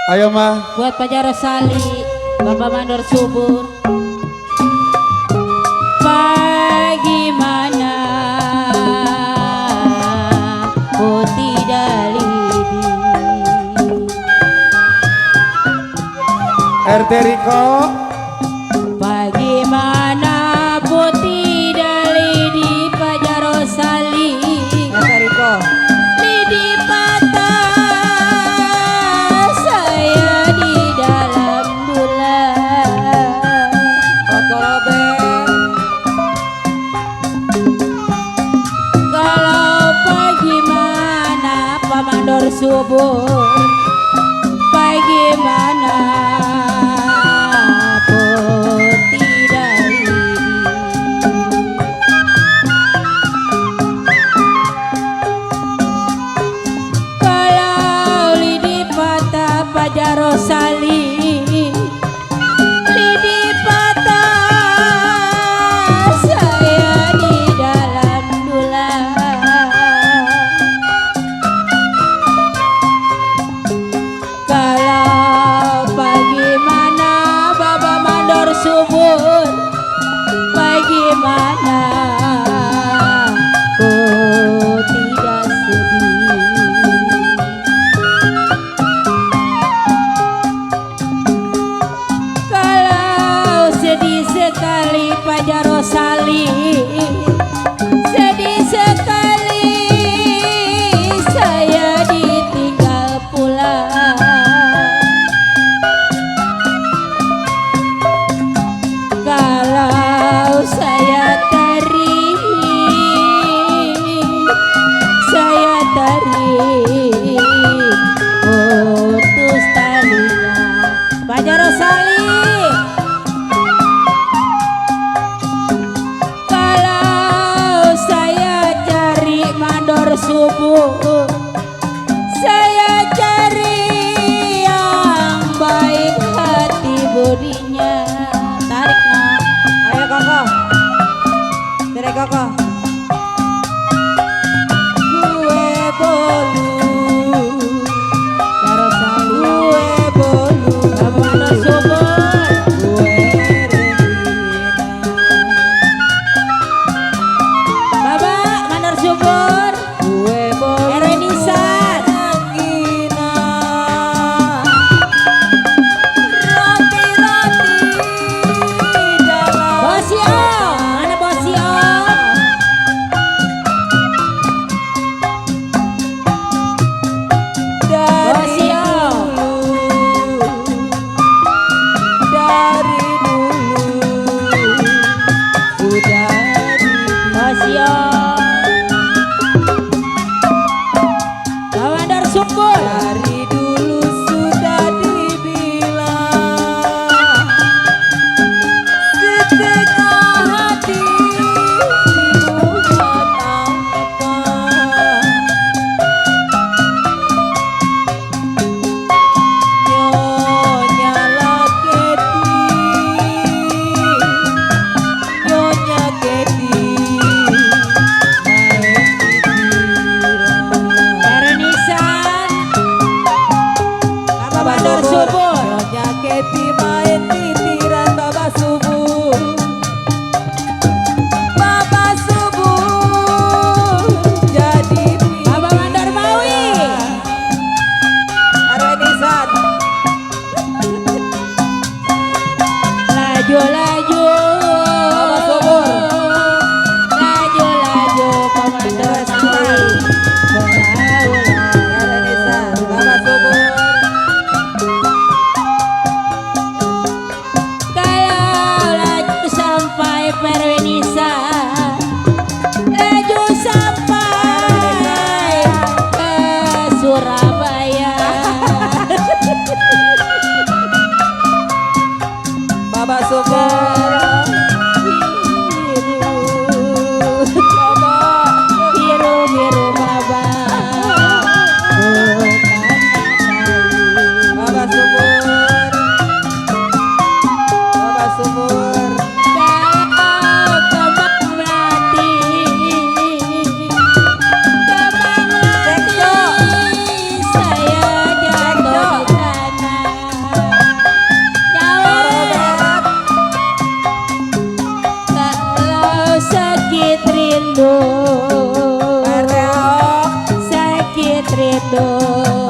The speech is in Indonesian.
Ayo mah. Buat Pajar Rosali, Bapak Mandor Subur. Bagaimana putih dalidi RT Riko. Bagaimana putih dalidi Pajar Rosali RT Riko. lidi patah saya di dalam bulan kalau bagaimana Pak Mandor Subur bagaimana putih dalidi kalau lidi patah Pajar Rosali lidi patah saya di dalam bulan kalau bagaimana Bapak Mandor Subur bagaimana ku tidak sedih kalau sedih sekali Pajar Rosali sedih sekali saya ditinggal pulang kalau saya tarik putus talinya Pajar Rosali kalau saya cari Mandor Subur saya cari yang baik hati budinya tarik nah Ayo kakak, dari kakak. Gue bolu, Rosali gue bolu, Bapak Mandor Subur gue Regina. Bapak Mandor Subur Gue bolu, Erenisan Regina. Roti-roti dalam Bosio mana Bosio dari Bosio dulu sudah Bosio Bapak Mandor Subur dari dulu sudah dibilang setengah hati buat apa nyonya Laketi nyonya Keti main titiran Erenisan Bapak Mandor Subur nyonya Keti main titiran Bapak Subur Bapak Subur jadi Bapak Mandor Mawi Arwenisan laju-laju Bapak Subur laju-laju Pak Mandor Mawi Arwenisan Bapak Subur kalau laju sampai Perwenisa laju sampai ke Surabaya Bapak Subur biru-biru Baba Bapak Subur Bapak Subur kau kembang melati kembang melati Cekco. saya jatuh di tanah Oh